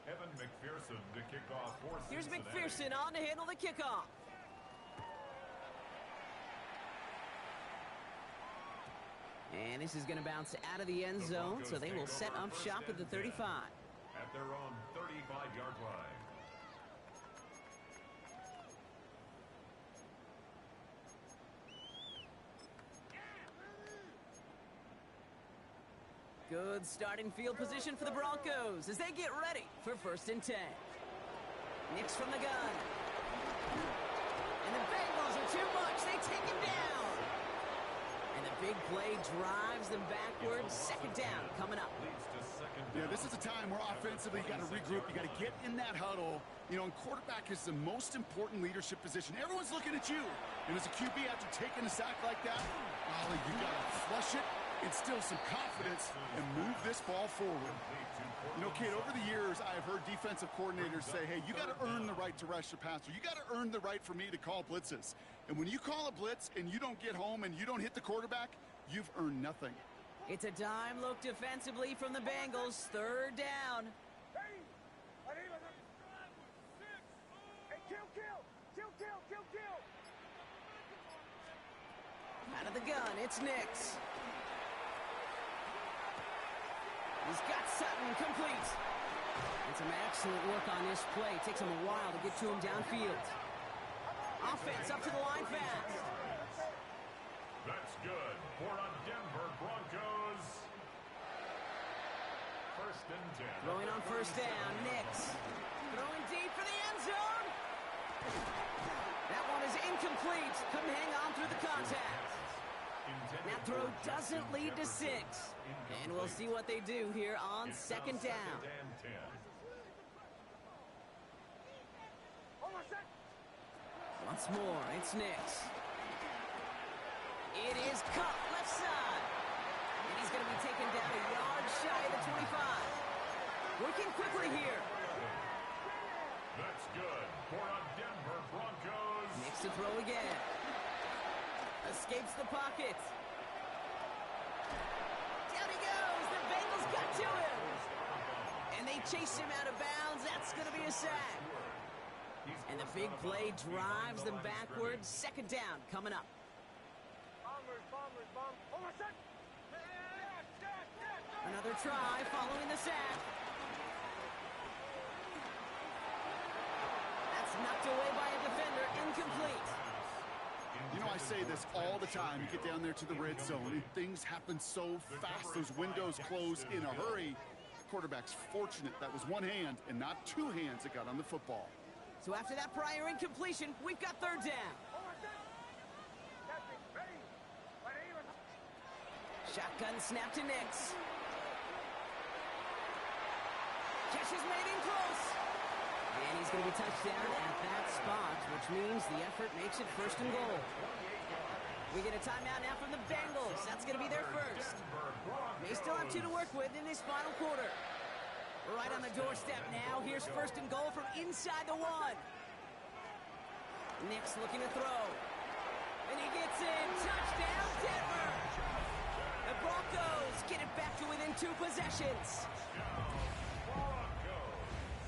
Evan McPherson to kick off for Here's Cincinnati. McPherson on to handle the kickoff. And this is going to bounce out of the end zone, so they will set up shop at the 35. At their own 35-yard line. Good starting field position for the Broncos as they get ready for 1st and 10. Nix from the gun. And the Bengals are too much. They take him down. And the big play drives them backwards. 2nd down coming up. Yeah, this is a time where offensively you got to regroup. You got to get in that huddle. You know, and quarterback is the most important leadership position. Everyone's looking at you. And as a QB, after taking a sack like that, golly, you got to flush it instill some confidence, and move this ball forward. You know, Kate, over the years, I've heard defensive coordinators say, hey, you got to earn the right to rush the passer. You got to earn the right for me to call blitzes. And when you call a blitz and you don't get home and you don't hit the quarterback, you've earned nothing. It's a dime look defensively from the Bengals. Third down. Out of the gun, it's Nix. He's got Sutton complete. And some excellent work on this play. Takes him a while to get to him downfield. Offense up to the line fast. That's good for a Denver Broncos. First and 10. Throwing on first down, Nix. Throwing deep for the end zone. That one is incomplete. Couldn't hang on through the contact. That throw doesn't lead to 6. And we'll see what they do here on second down. Once more, it's Nix. It is cut left side. And he's going to be taken down a yard shy of the 25. Working quickly here. That's good for a Denver Broncos. Nix to throw again. Escapes the pocket. Down he goes. The Bengals got to him. And they chase him out of bounds. That's going to be a sack. And the big play drives them backwards. Second down coming up. Another try following the sack. That's knocked away by a defender. Incomplete. You know, I say this all the time. You get down there to the red zone, and things happen so fast. Those windows close in a hurry. Quarterback's fortunate that was one hand and not two hands that got on the football. So after that prior incompletion, we've got third down. Shotgun snap to Nix. Catch is made in close. And he's going to be touched down at that spot, which means the effort makes it first and goal. We get a timeout now from the Bengals. That's going to be their first. They still have 2 to work with in this final quarter. We're right on the doorstep now. Here's first and goal from inside the 1. Nix looking to throw. And he gets in. Touchdown, Denver. The Broncos get it back to within 2 possessions.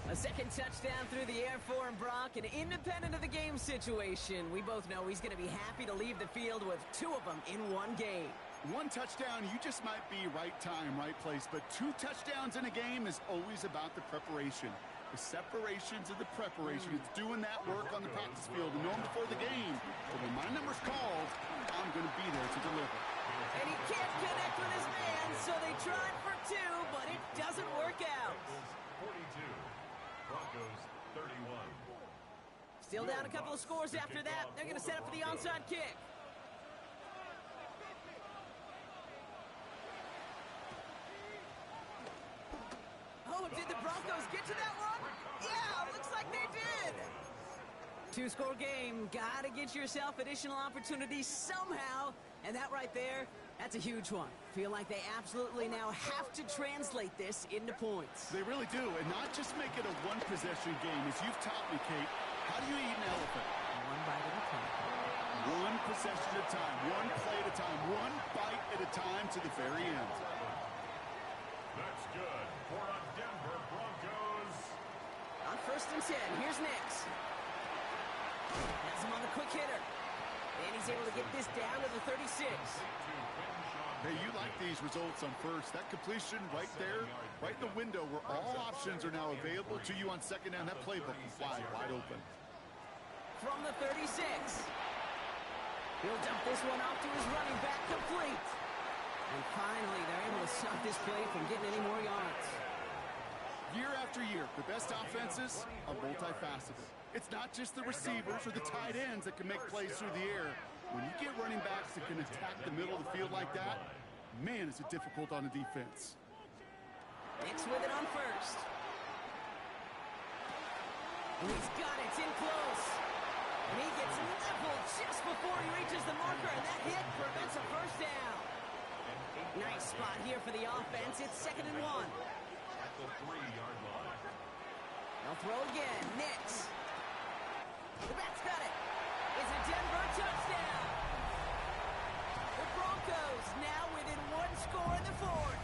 A second touchdown through the air for Brock, and independent of the game situation, we both know he's going to be happy to leave the field with 2 of them in one game. 1 touchdown, you just might be right time, right place, but 2 touchdowns in a game is always about the preparation. The separations of the preparation. It's doing that work on the practice field and knowing before the game. But when my number's called, I'm going to be there to deliver. And he can't connect with his man, so they tried for 2, but it doesn't work out. 42. Broncos 31. Still down a couple of scores after that. They're going to set up for the onside kick. Oh, did the Broncos get to that one? Yeah, looks like they did. 2-score game. Got to get yourself additional opportunities somehow. And that right there, that's a huge one. Feel like they absolutely now have to translate this into points. They really do, and not just make it a 1-possession game. As you've taught me, Kate, how do you eat an elephant? 1 bite at a time. 1 possession at a time, 1 play at a time, 1 bite at a time to the very end. That's good for a Denver Broncos. On first and 10, here's Nix. Has him on the quick hitter. And he's able to get this down to the 36. Hey, you like these results on first. That completion right there, right in the window where all options are now available to you on second down. That playbook is wide open. From the 36. He'll dump this one off to his running back, complete. And finally, they're able to stop this play from getting any more yards. Year after year, the best offenses are multifaceted. It's not just the receivers or the tight ends that can make plays through the air. When you get running backs that can attack the middle of the field like that, man, is it difficult on the defense. Nix with it on first. And he's got it in close. And he gets leveled just before he reaches the marker, and that hit prevents a first down. Nice spot here for the offense. It's 2nd and 1. At the 3-yard line. They'll throw again. Nix. The back's got it. It's a Denver touchdown. The Broncos now within 1 score in the 4th.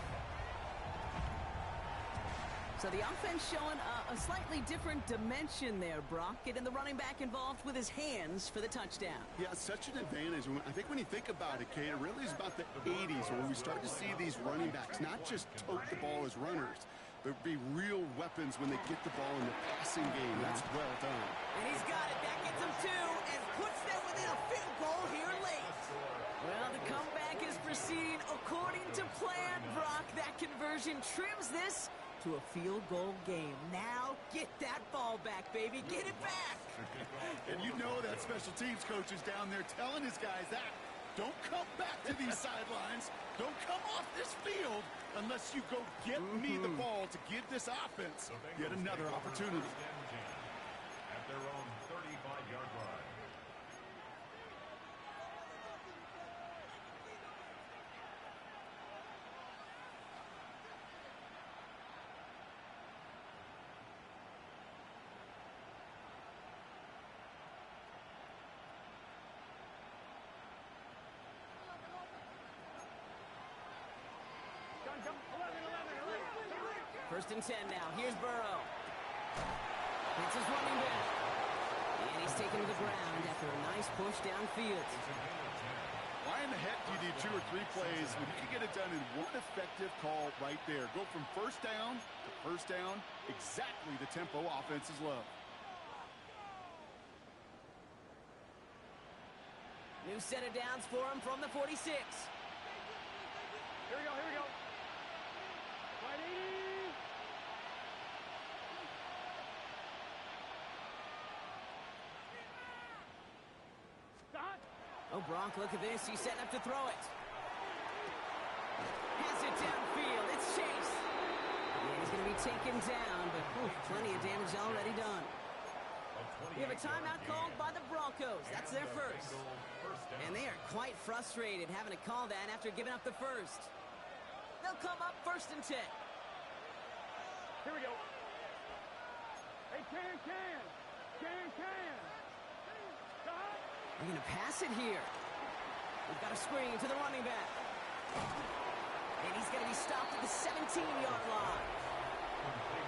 So the offense showing a slightly different dimension there, Brock. Getting the running back involved with his hands for the touchdown. Yeah, such an advantage. I think when you think about it, Kate, it really is about the 80s where we start to see these running backs not just tote the ball as runners, but be real weapons when they get the ball in the passing game. That's well done. And he's got it. That gets him 2 and puts them within a field goal here late. Well, the comeback is proceeding according to plan, Brock. That conversion trims this to a field goal game. Now get that ball back, baby. Get it back. And you know that special teams coach is down there telling his guys that. Don't come back to these sidelines. Don't come off this field unless you go get me the ball to give this offense yet another opportunity. At their own 35-yard line. First and 10 now. Here's Burrow. It's his running back. And he's taken to the ground after a nice push downfield. Why in the heck do you need 2 or 3 plays when you can get it done in one effective call right there? Go from first down to first down, exactly the tempo offenses love. New set of downs for him from the 46. Here we go, here we go. Right 80. Stop. Oh, Bronk, look at this. He's setting up to throw it. Has it downfield. It's Chase. And he's going to be taken down, but plenty of damage already done. We have a timeout called by the Broncos. That's their first. And they are quite frustrated having to call that after giving up the first. They'll come up 1st and 10. Here we go. Hey, can. Stop. They're going to pass it here. We've got a screen to the running back. And he's going to be stopped at the 17-yard line.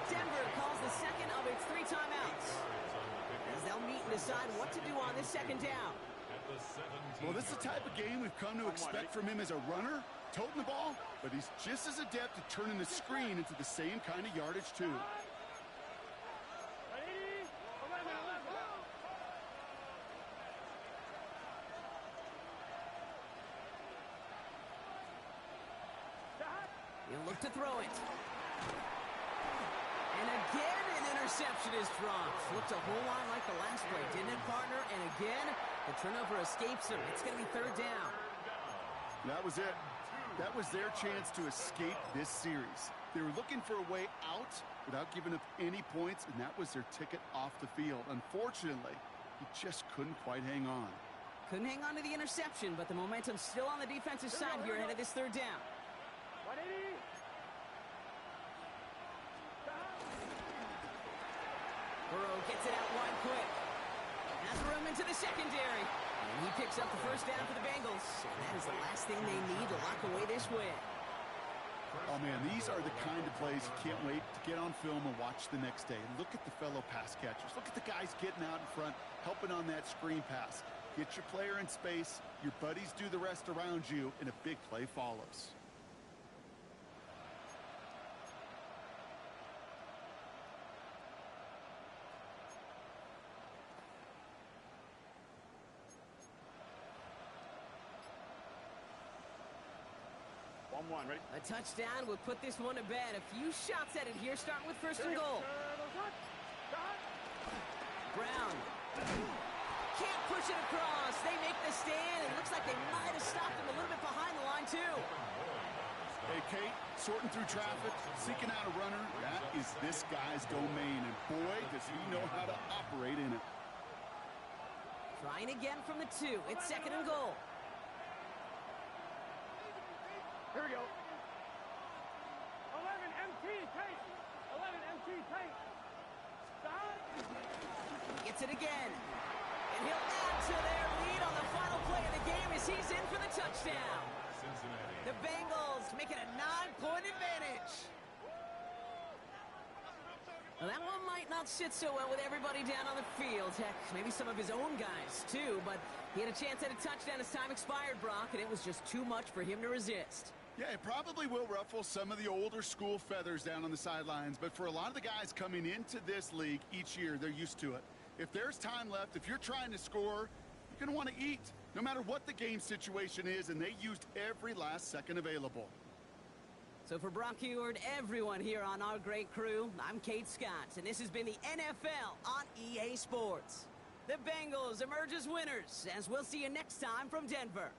Denver calls the second of its 3 timeouts, as they'll meet and decide what to do on this 2nd down. Well, this is the type of game we've come to expect from him as a runner, toting the ball, but he's just as adept at turning the screen into the same kind of yardage, too. Right 80. 11. Stop. He'll look to throw it. And again, an interception is dropped. Looked a whole lot like the last play, didn't it, partner? And again, the turnover escapes him. It's going to be 3rd down. That was it. That was their chance to escape this series. They were looking for a way out without giving up any points, and that was their ticket off the field. Unfortunately, he just couldn't quite hang on. Couldn't hang on to the interception, but the momentum's still on the defensive side here ahead of this 3rd down. 180. Burrow gets it out wide quick. Has room into the secondary. And he picks up the 1st down for the Bengals. And that is the last thing they need to lock away this win. Oh, man, these are the kind of plays you can't wait to get on film and watch the next day. Look at the fellow pass catchers. Look at the guys getting out in front, helping on that screen pass. Get your player in space, your buddies do the rest around you, and a big play follows. Ready? A touchdown will put this one to bed. A few shots at it here, starting with 1st and goal. Brown can't push it across. They make the stand. It looks like they might have stopped him a little bit behind the line, too. Hey, Kate, sorting through traffic, seeking out a runner, that is this guy's domain. And boy, does he know how to operate in it. Trying again from the 2. It's 2nd and goal. Here we we go. 11 MT tape. 11 MT tape. Stop. Gets it again. And he'll add to their lead on the final play of the game as he's in for the touchdown. Cincinnati. The Bengals make it a 9-point advantage. Well, that one might not sit so well with everybody down on the field. Heck, maybe some of his own guys, too. But he had a chance at a touchdown as time expired, Brock, and it was just too much for him to resist. Yeah, it probably will ruffle some of the older school feathers down on the sidelines. But for a lot of the guys coming into this league each year, they're used to it. If there's time left, if you're trying to score, you're going to want to eat, no matter what the game situation is, and they used every last second available. So for Brock Heward, everyone here on our great crew, I'm Kate Scott, and this has been the NFL on EA Sports. The Bengals emerge as winners, as we'll see you next time from Denver.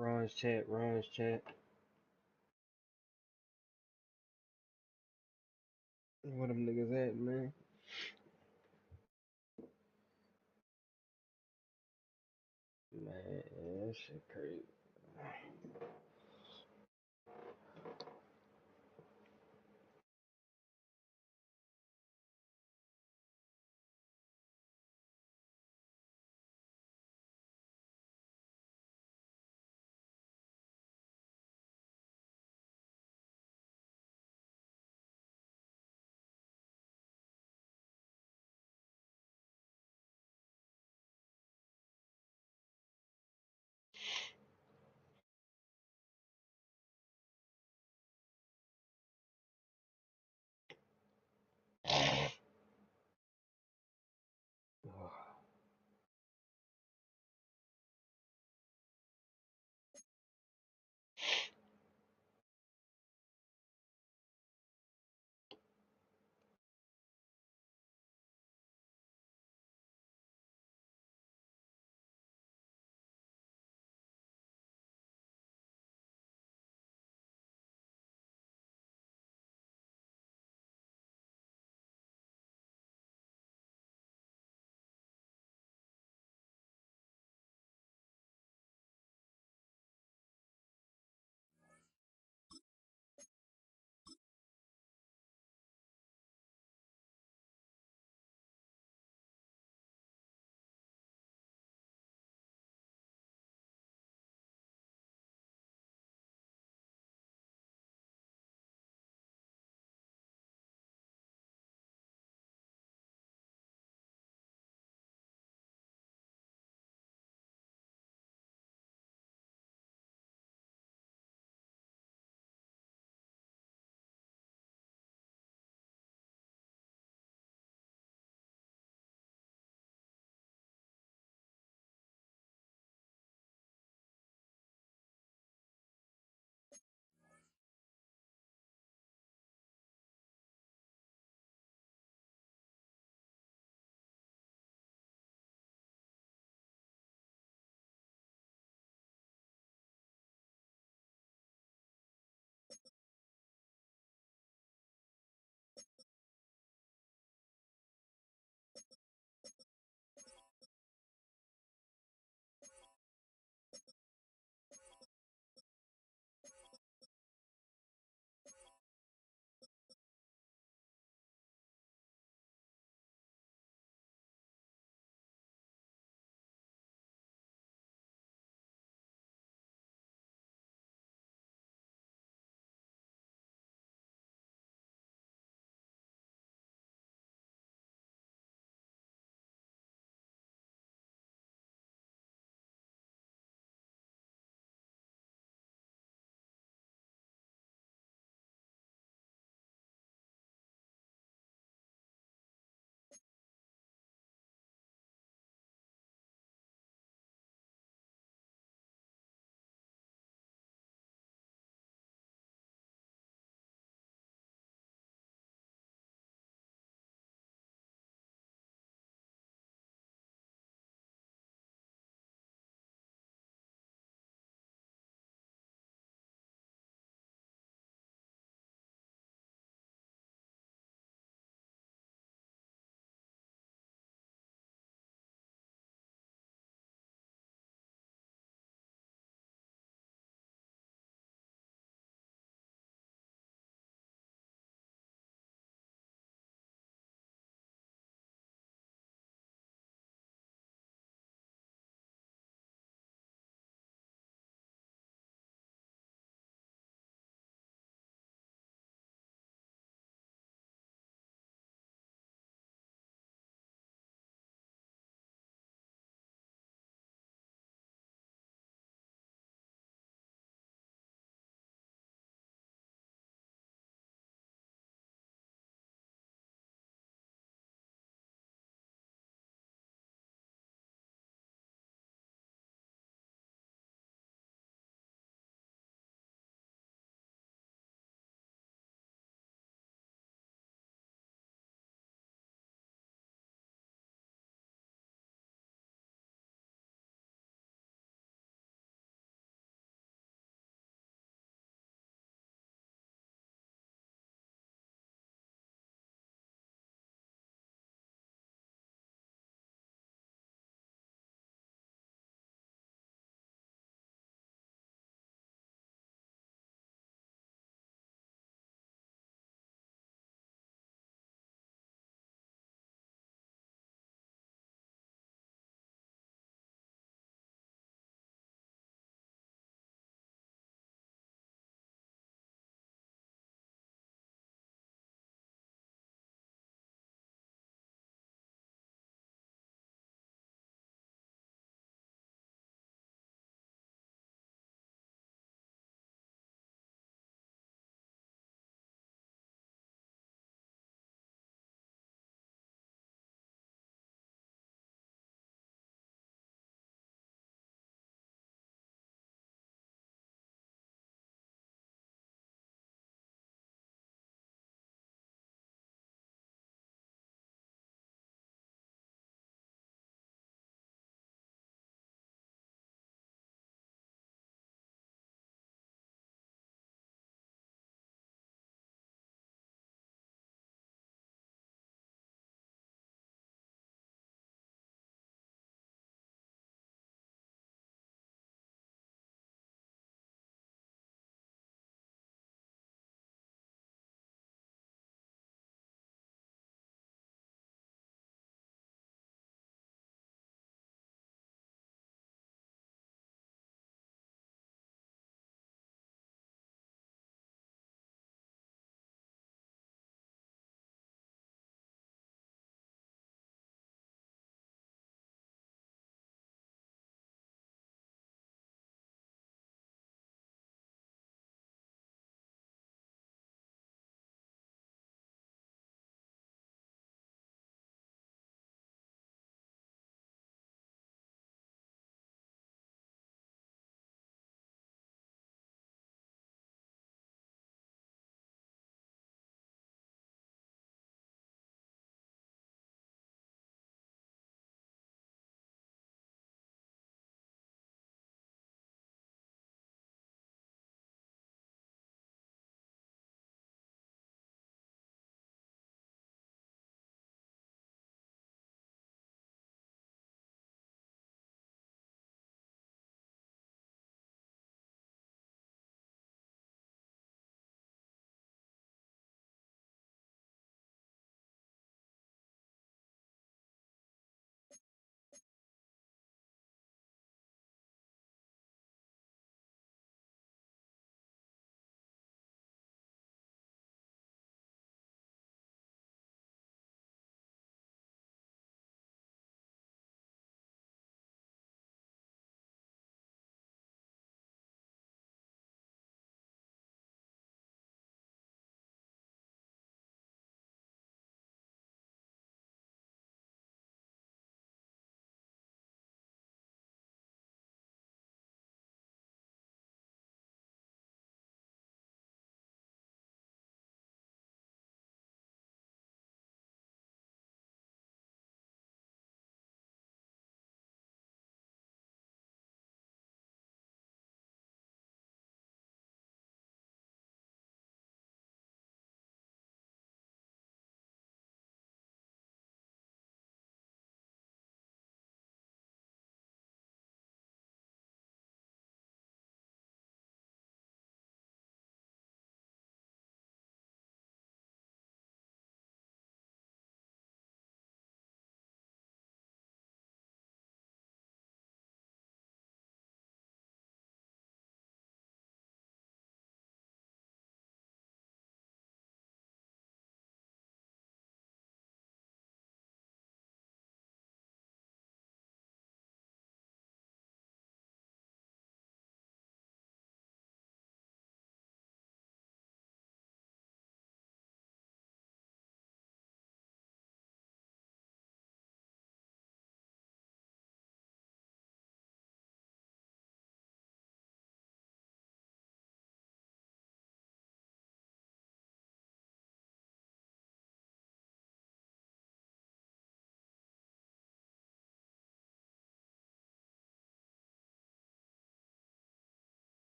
Ron's chat, Ron's chat. Where them niggas at, man? Man, that shit crazy.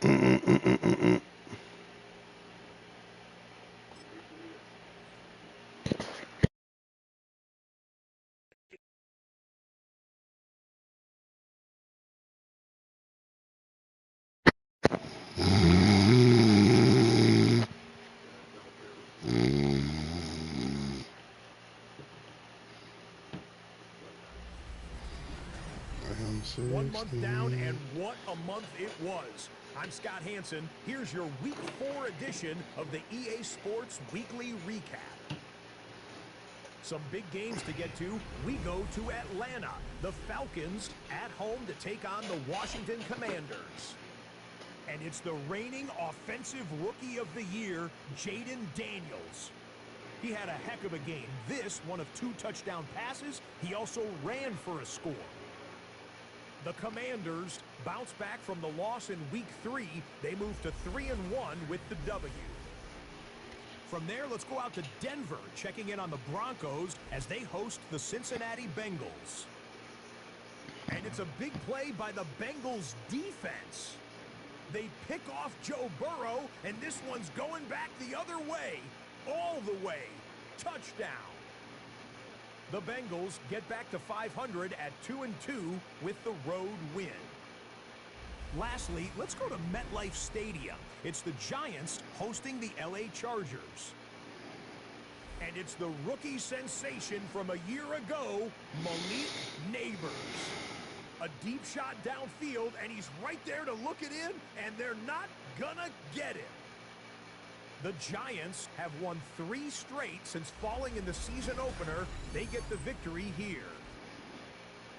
Mm-mm-mm-mm-mm. I'm 1 month down, and 16. what a month it was. I'm Scott Hansen. Here's your Week 4 edition of the EA Sports Weekly Recap. Some big games to get to. We go to Atlanta. The Falcons at home to take on the Washington Commanders. And it's the reigning Offensive Rookie of the Year, Jaden Daniels. He had a heck of a game. This, one of 2 touchdown passes. He also ran for a score. The Commanders bounce back from the loss in Week 3. They move to 3-1 with the W. From there, let's go out to Denver, checking in on the Broncos as they host the Cincinnati Bengals. And it's a big play by the Bengals defense. They pick off Joe Burrow, and this one's going back the other way, all the way. Touchdown. The Bengals get back to 500 at 2-2 with the road win. Lastly, let's go to MetLife Stadium. It's the Giants hosting the LA Chargers. And it's the rookie sensation from a year ago, Malik Neighbors. A deep shot downfield, and he's right there to look it in, and they're not gonna get it. The Giants have won 3 straight since falling in the season opener. They get the victory here.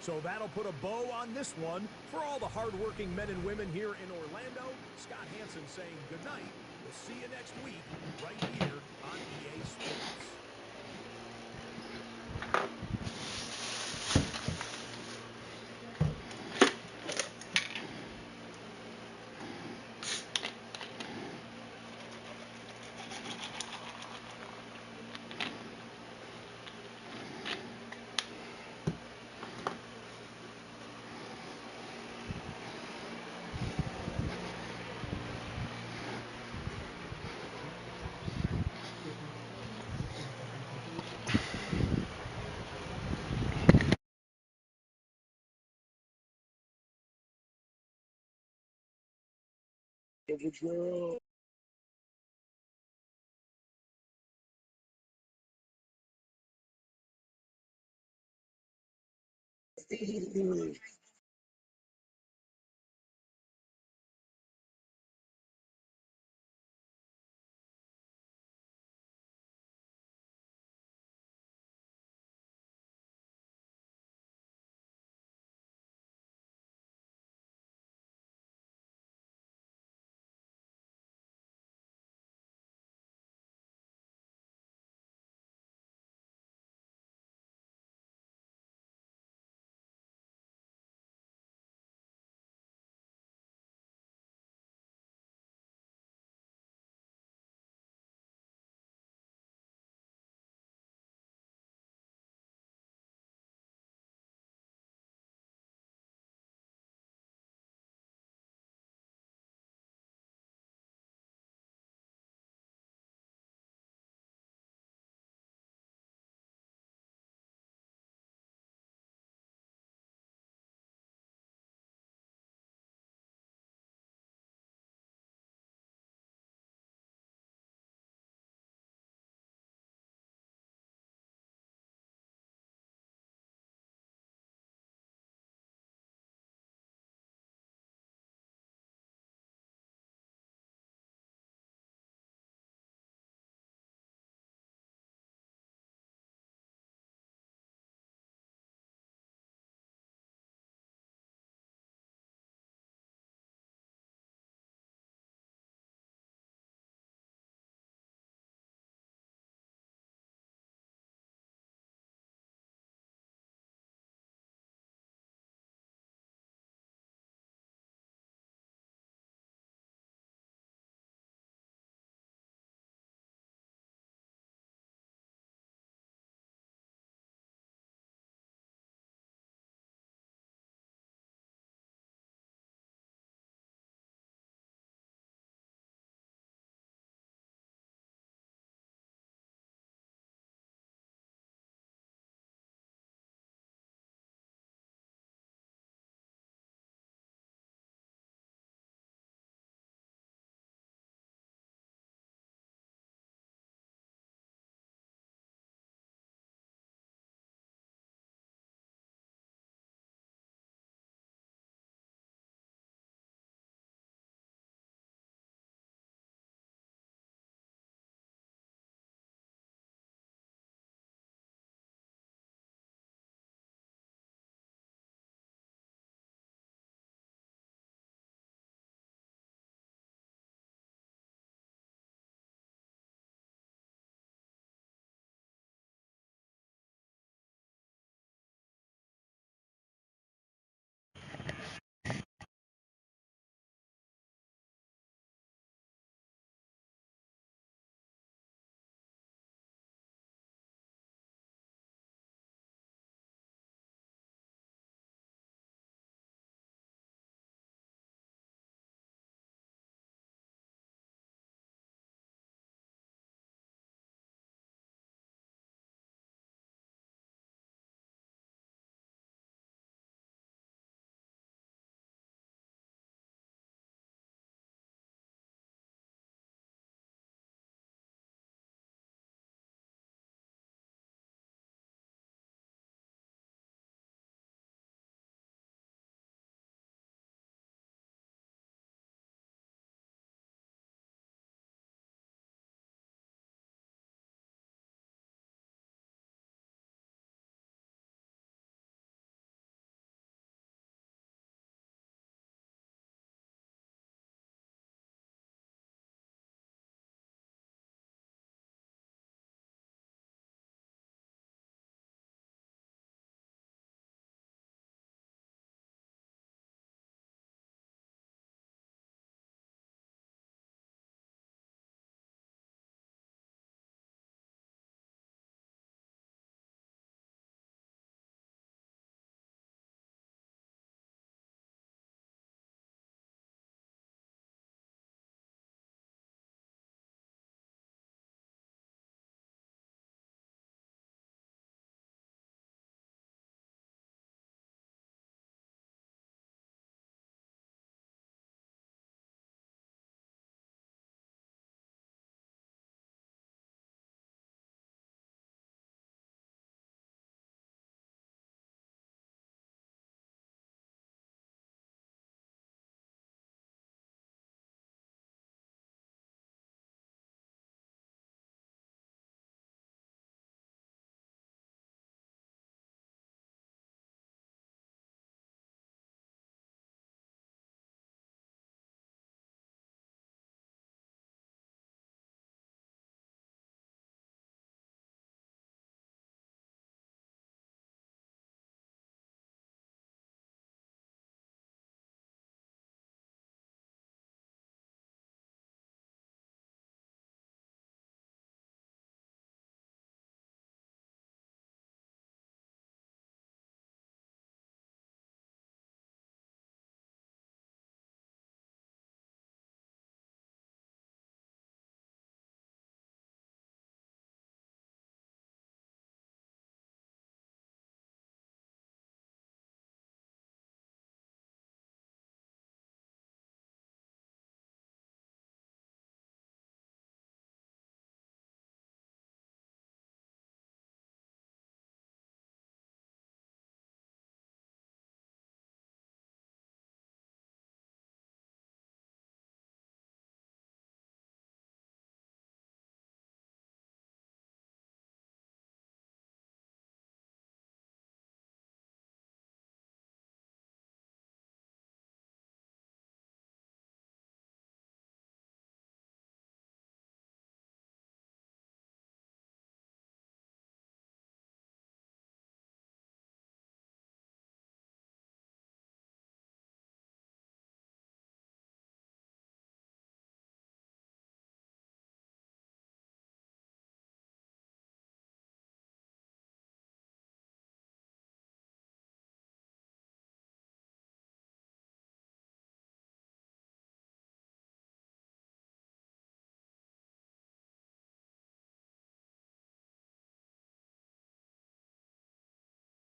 So that'll put a bow on this one. For all the hardworking men and women here in Orlando, Scott Hansen saying goodnight. We'll see you next week right here on EA Sports.